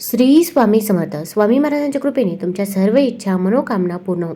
श्री स्वामी समर्थ. स्वामी महाराजांच्या कृपेने तुमच्या सर्व इच्छा मनोकामना पूर्ण हो.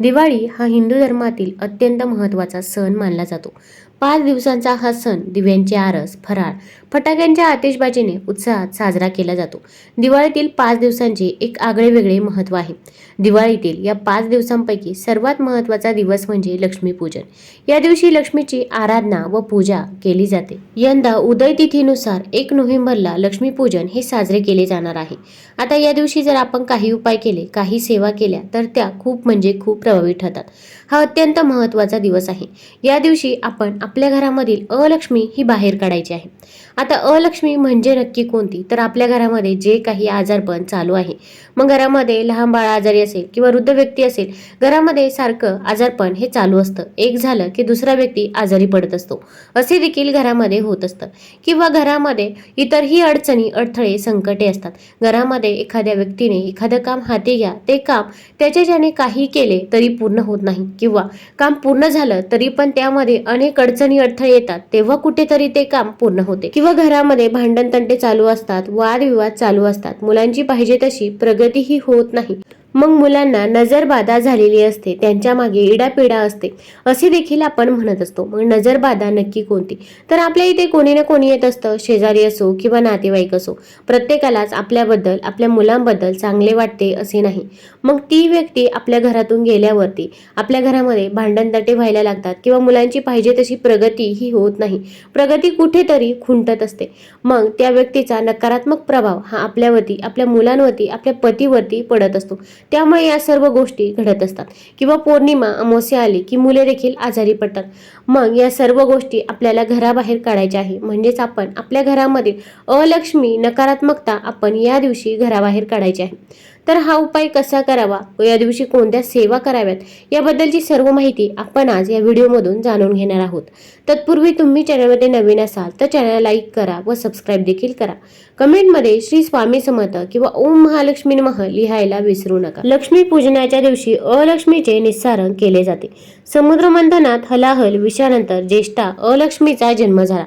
दिवाळी हा हिंदू धर्मातील अत्यंत महत्त्वाचा सण मानला जातो. 5 दिवसांचा हा सण दिव्यांचे आरस, फराळ, फटाक्यांच्या आतिषबाजीने उत्साहात साजरा केला जातो. दिवाळीतील 5 दिवसांचे एक आगळेवेगळे महत्त्व आहे. दिवाळीतील या 5 दिवसांपैकी सर्वात महत्त्वाचा दिवस म्हणजे लक्ष्मीपूजन. या दिवशी लक्ष्मीची आराधना व पूजा केली जाते. यंदा उदय तिथीनुसार 1 नोव्हेंबरला लक्ष्मीपूजन हे साजरे केले जाणार आहे. आता या दिवशी जर आपण काही उपाय केले, काही सेवा केल्या तर त्या खूप खूप प्रभावी ठरतात. हा अत्यंत महत्त्वाचा दिवस आहे. या दिवशी आपण आपल्या घरामधील अलक्ष्मी ही बाहेर काढायची आहे. आता अलक्ष्मी म्हणजे नक्की कोणती? तर आपल्या घरामध्ये जे काही आजारपण चालू आहे, मग घरामध्ये लहान बाळ आजारी असेल किंवा वृद्ध व्यक्ती असेल, घरामध्ये सारखं आजारपण हे चालू असतं. एक झालं की दुसरा व्यक्ती आजारी पडत असतो, असे देखील घरामध्ये होत असतं. किंवा घरामध्ये इतरही अडचणी, अडथळे, संकटे असतात. घरामध्ये एखाद्या व्यक्तीने एखादं काम हाती घ्या, ते काम त्याच्याने काही केले तरी पूर्ण होत नाही, किंवा काम पूर्ण झालं तरी पण त्यामध्ये अनेक अडचणी, अडथळे येतात, तेव्हा कुठेतरी ते काम पूर्ण होते. किंवा घरामध्ये भांडण तंटे चालू असतात, वादविवाद चालू असतात, मुलांची पाहिजे तशी प्रगतीही होत नाही. मग मुलांना नजरबाधा झालेली असते, त्यांच्या मागे इडापिडा असते, असे देखील आपण म्हणत असतो. मग नजरबाधा नक्की कोणती? तर आपल्या इथे कोणी ना कोणी येत असतं, शेजारी असो किंवा नातेवाईक असो. प्रत्येकालाच आपल्याबद्दल, आपल्या मुलांबद्दल चांगले वाटते असे नाही. मग ती व्यक्ती आपल्या घरातून गेल्यावरती आपल्या घरामध्ये भांडणतंटे व्हायला लागतात, किंवा मुलांची पाहिजे तशी प्रगती ही होत नाही, प्रगती कुठेतरी खुंटत असते. मग त्या व्यक्तीचा नकारात्मक प्रभाव हा आपल्यावरती, आपल्या मुलांवरती, आपल्या पतीवरती पडत असतो. त्यामुळे या सर्व गोष्टी घडत असतात. किंवा पौर्णिमा, अमावस्या आली की मुले देखील आजारी पडतात. मग या सर्व गोष्टी आपल्याला घराबाहेर काढायच्या आहे. म्हणजेच आपण आपल्या घरामधील अलक्ष्मी, नकारात्मकता आपण या दिवशी घराबाहेर काढायची आहे. तर हा उपाय कसा करावा व या दिवशी कोणत्या सेवा कराव्यात, याबद्दलची सर्व माहिती आपण आज या व्हिडिओमधून जाणून घेणार आहोत. तत्पूर्वी तुम्ही चॅनलमध्ये नवीन असाल तर चॅनल लाईक करा व सबस्क्राईब देखील करा. कमेंटमध्ये श्री स्वामी समर्थ किंवा ओम महालक्ष्मी नमः लिहायला विसरू नका. लक्ष्मी पूजनाच्या दिवशी अलक्ष्मीचे निस्सारण केले जाते. समुद्र मंथनात हलाहल विषयानंतर ज्येष्ठा अलक्ष्मीचा जन्म झाला.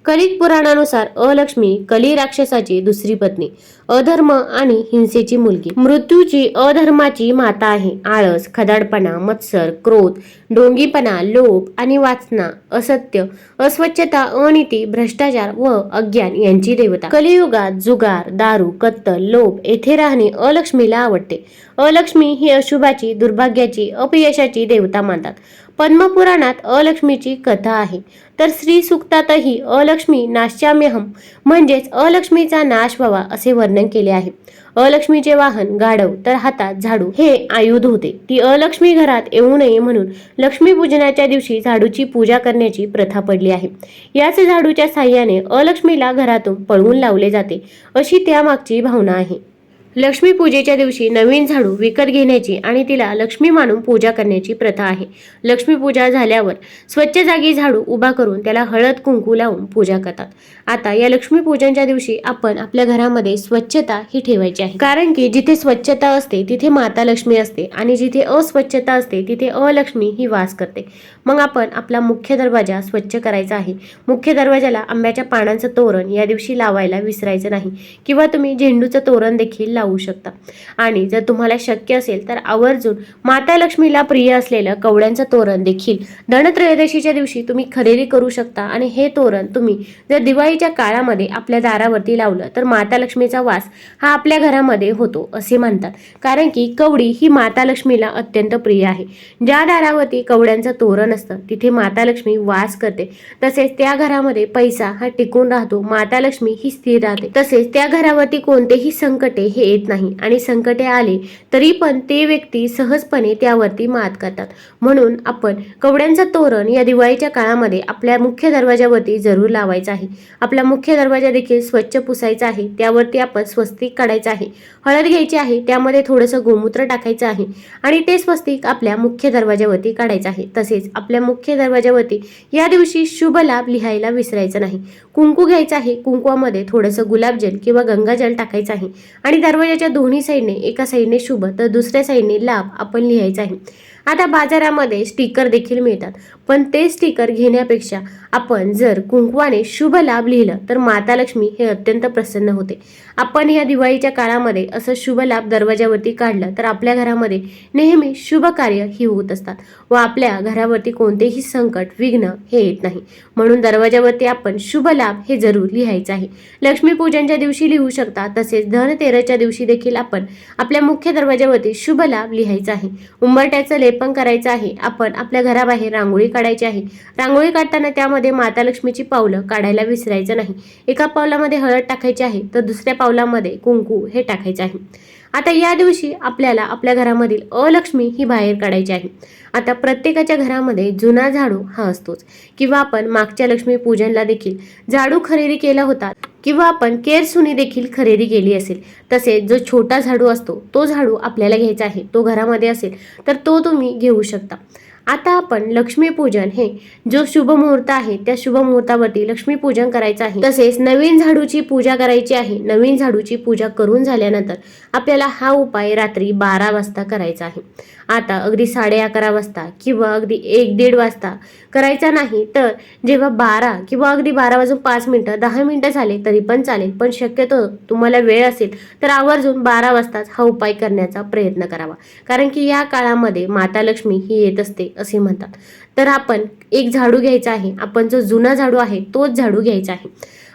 कलिक पुराणानुसार अलक्ष्मी कली राक्षसाची दुसरी पत्नी, अधर्म आणि हिंसेची मुलगी, मृत्यूची, अधर्माची माता आहे. आळस, खदाडपणा, मत्सर, क्रोध, डोंगीपणा, लोभ आणि वासना, असत्य, अस्वच्छता, अनिती, भ्रष्टाचार व अज्ञान यांची देवता. कलियुगात जुगार, दारू, कत्तल, लोभ येथे राहणे अलक्ष्मीला आवडते. अलक्ष्मी ही अशुभाची, दुर्भाग्याची, अपयशाची देवता मानतात. पद्मपुराणात अलक्ष्मीची कथा आहे. तर श्री सुक्तातही अलक्ष्मी नाश्याम्यहम म्हणजेच अलक्ष्मीचा नाश व्हावा असे वर्णन केले आहे. अलक्ष्मीचे वाहन गाढव तर हातात झाडू हे आयुध होते. ती अलक्ष्मी घरात येऊ नये म्हणून लक्ष्मीपूजनाच्या दिवशी झाडूची पूजा करण्याची प्रथा पडली आहे. याच झाडूच्या साह्याने अलक्ष्मीला घरातून पळवून लावले जाते, अशी त्यामागची भावना आहे. लक्ष्मी पूजेच्या दिवशी नवीन झाडू विकत घेण्याची आणि तिला लक्ष्मी मानून पूजा करण्याची प्रथा आहे. लक्ष्मी पूजा झाल्यावर स्वच्छ जागी झाडू उभा करून त्याला हळद कुंकू लावून पूजा करतात. आता या लक्ष्मी पूजनच्या दिवशी आपण आपल्या घरामध्ये स्वच्छता ही ठेवायची आहे. कारण की जिथे स्वच्छता असते तिथे माता लक्ष्मी असते, आणि जिथे अस्वच्छता असते तिथे अलक्ष्मी ही वास करते. मग आपण आपला मुख्य दरवाजा स्वच्छ करायचा आहे. मुख्य दरवाजाला आंब्याच्या पानांचं तोरण या दिवशी लावायला विसरायचं नाही, किंवा तुम्ही झेंडूचं तोरण देखील लावू शकता. आणि जर तुम्हाला शक्य असेल तर आवर्जून माता लक्ष्मीला प्रिय असलेलं कवड्यांचं तोरण देखील धनत्रयोदशीच्या दिवशी तुम्ही खरेदी करू शकता. आणि हे तोरण तुम्ही जर दिवाळीच्या काळामध्ये आपल्या दारावरती लावलं तर माता लक्ष्मीचा वास हा आपल्या घरामध्ये होतो असे म्हणतात. कारण की कवडी ही माता लक्ष्मीला अत्यंत प्रिय आहे. ज्या दारावरती कवड्यांचं तोरण असतं तिथे माता लक्ष्मी वास करते. तसेच त्या घरामध्ये पैसा हा टिकून राहतो, माता लक्ष्मी ही स्थिर राहते. तसेच त्या घरावरती कोणतेही संकटे हे येत नाही, आणि संकटे आले तरी पण ते व्यक्ती सहजपणे त्यावरती मात करतात. म्हणून आपण कवड्यांचं तोरण या दिवाळीच्या काळामध्ये आपल्या मुख्य दरवाजावरती जरूर लावायचं आहे. आपला मुख्य दरवाजा देखील स्वच्छ पुसायचा आहे. त्यावरती आपण स्वस्तिक काढायचं आहे, हळद घ्यायची आहे, त्यामध्ये थोडंसं गोमूत्र टाकायचं आहे आणि ते स्वस्तिक आपल्या मुख्य दरवाजावरती काढायचं आहे. तसेच आपल्या मुख्य दरवाजावरती या दिवशी शुभ लाभ लिहायला विसरायचं नाही. कुंकू घ्यायचं आहे, कुंकवामध्ये थोडंसं गुलाबजल किंवा गंगाजल टाकायचं आहे, आणि दरवाजाच्या दोन्ही साईडने, एका साईडने शुभ तर दुसऱ्या साईडने लाभ आपण लिहायचं आहे. आता बाजारामध्ये स्टिकर देखील मिळतात, पण ते स्टिकर घेण्यापेक्षा आपण जर कुंकवाने शुभ लाभ लिहिलं तर माता लक्ष्मी हे अत्यंत प्रसन्न होते. आपण या दिवाळीच्या काळामध्ये असं शुभ लाभ दरवाजावरती काढलं तर आपल्या घरामध्ये नेहमी शुभ कार्य ही होत असतात व आपल्या घरावरती कोणतेही संकट विघ्न हे येत नाही. म्हणून दरवाजावरती आपण शुभ लाभ हे जरूर लिहायचं आहे. लक्ष्मीपूजनच्या दिवशी लिहू शकता, तसेच धनतेरसच्या दिवशी देखील आपण आपल्या मुख्य दरवाजावरती शुभ लाभ लिहायचा आहे. उंबरठ्याचं लेपन करायचं आहे. आपण आपल्या घराबाहेर रांगोळी काढायची आहे. रांगोळी काढताना त्यामध्ये माता लक्ष्मीची पावलं काढायला विसरायचं नाही. एका पावलामध्ये हळद टाकायची आहे तर दुसऱ्या पावलामध्ये कुंकू हे टाकायचे आहे. आता या दिवशी आपल्याला आपल्या घरामधील अलक्ष्मी ही बाहेर काढायची आहे. आता प्रत्येकाच्या घरामध्ये जुना झाडू हा असतोच, किंवा आपण मागच्या लक्ष्मी पूजनला देखील झाडू खरेदी केला होता, किंवा आपण केरसुनी देखील खरेदी केली असेल. तसेच जो छोटा झाडू असतो तो झाडू आपल्याला घ्यायचा आहे. तो घरामध्ये असेल तर तो तुम्ही घेऊ शकता. आता आपण लक्ष्मीपूजन हे जो शुभ मुहूर्त आहे त्या शुभ मुहूर्तावरती लक्ष्मीपूजन करायचं आहे. तसेच नवीन झाडूची पूजा करायची आहे. नवीन झाडूची पूजा करून झाल्यानंतर आपल्याला हा उपाय रात्री 12 वाजता करायचा आहे. आता अगदी 11:30 वाजता किंवा अगदी 1-1:30 वाजता करायचा नाही, तर जेव्हा 12 किंवा अगदी 12:05 10 मिनिटं झाले तरी पण चालेल. पण शक्यतो तुम्हाला वेळ असेल तर आवर्जून 12 वाजताच हा उपाय करण्याचा प्रयत्न करावा, कारण की या काळामध्ये माता लक्ष्मी ही येत असते असे म्हणतात. तर आपण एक झाडू घ्यायचा आहे. आपण जो जुना झाडू आहे तोच झाडू घ्यायचा आहे.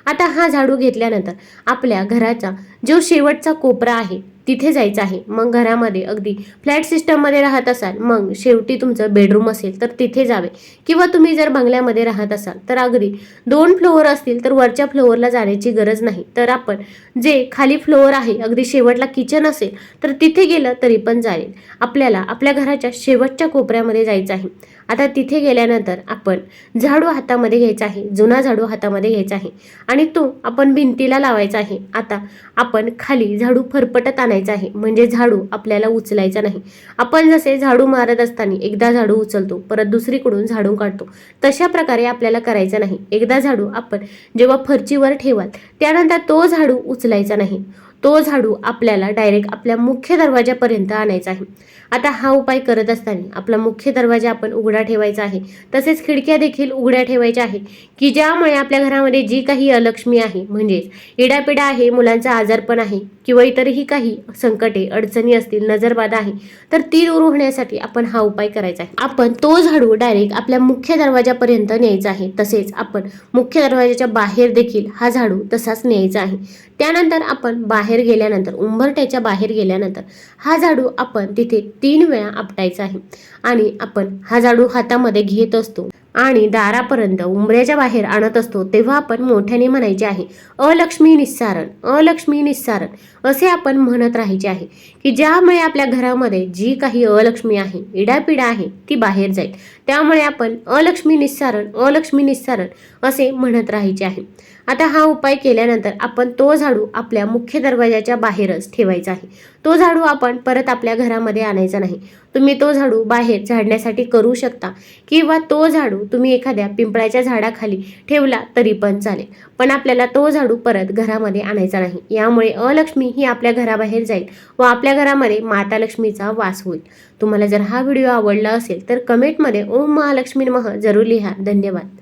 आता हा झाडू घेतल्यानंतर आपल्या घराचा जो शेवटचा कोपरा आहे तिथे जायचं आहे. मग घरामध्ये अगदी फ्लॅट सिस्टममध्ये राहत असाल, मग शेवटी तुमचं बेडरूम असेल तर तिथे जावे, किंवा तुम्ही जर बंगल्यामध्ये राहत असाल तर अगदी 2 फ्लोअर असतील तर वरच्या फ्लोअरला जाण्याची गरज नाही. तर आपण जे खाली फ्लोअर आहे, अगदी शेवटला किचन असेल तर तिथे गेलं तरी पण चालेल. आपल्याला आपल्या घराच्या शेवटच्या कोपऱ्यामध्ये जायचं आहे. आता तिथे गेल्यानंतर आपण झाडू हातामध्ये घ्यायचा आहे. जुना झाडू हातामध्ये घ्यायचा आहे आणि तो आपण भिंतीला लावायचा आहे. आता आपण खाली झाडू फरफटत आणायचा आहे, म्हणजे झाडू आपल्याला उचलायचा नाही. आपण जसे झाडू मारत असताना एकदा झाडू उचलतो, परत दुसरीकडून झाडू काढतो, तशा प्रकारे आपल्याला करायचं नाही. एकदा झाडू आपण जेव्हा फरचीवर ठेवाल त्यानंतर तो झाडू उचलायचा नाही. तो झाडू आपल्याला डायरेक्ट आपल्या मुख्य दरवाजापर्यंत आणायचा आहे. आता हा उपाय करत असताना आपला मुख्य दरवाजा आपण उघडा ठेवायचा आहे. तसेच खिडक्या देखील उघड्या ठेवायच्या आहे, की ज्यामुळे आपल्या घरामध्ये जी काही अलक्ष्मी आहे, म्हणजेच इडापिडा आहे, मुलांचा आजारपण आहे, किंवा इतरही काही संकटे अडचणी असतील, नजरबाधा आहे, तर ती दूर होण्यासाठी आपण हा उपाय करायचा आहे. आपण तो झाडू डायरेक्ट आपल्या मुख्य दरवाजापर्यंत न्यायचा आहे. तसेच आपण मुख्य दरवाजाच्या बाहेर देखील हा झाडू तसाच न्यायचा आहे. त्यानंतर आपण बाहेर गेल्यानंतर, उंबरठ्याच्या बाहेर गेल्यानंतर हा झाडू आपण तिथे 3 वेळा आपटायचा आहे. आणि आपण हा झाडू हातामध्ये घेत असतो आणि दारापर्यंत उंबऱ्याच्या बाहेर आणत असतो, तेव्हा आपण मोठ्याने म्हणायचे आहे, अलक्ष्मी निस्सारण, अलक्ष्मी निस्सारण असे आपण म्हणत राहायचे आहे, की ज्यामुळे आपल्या घरामध्ये जी काही अलक्ष्मी आहे, इडापिडा आहे, ती बाहेर जाईल. त्यामुळे आपण अलक्ष्मी निस्सारण, अलक्ष्मी निस्सारण असे म्हणत राहायचे आहे. आता हा उपाय केल्यानंतर आपण तो झाडू आपल्या मुख्य दरवाजाच्या बाहेरच ठेवायचा आहे. तो झाडू आपण परत आपल्या घरामध्ये आणायचा नाही. तुम्ही तो झाडू बाहेर झाडण्यासाठी करू शकता, किंवा तो झाडू तुम्ही एखाद्या पिंपळाच्या झाडाखाली ठेवला तरी पण चालेल. पण आपल्याला तो झाडू परत घरामध्ये आणायचा नाही. यामुळे अलक्ष्मी ही आपल्या घराबाहेर जाईल व आपल्या घरामध्ये माता लक्ष्मीचा वास होईल. तुम्हाला जर हा व्हिडिओ आवडला असेल तर कमेंटमध्ये ओम महालक्ष्मी नमः जरूर लिहा. धन्यवाद.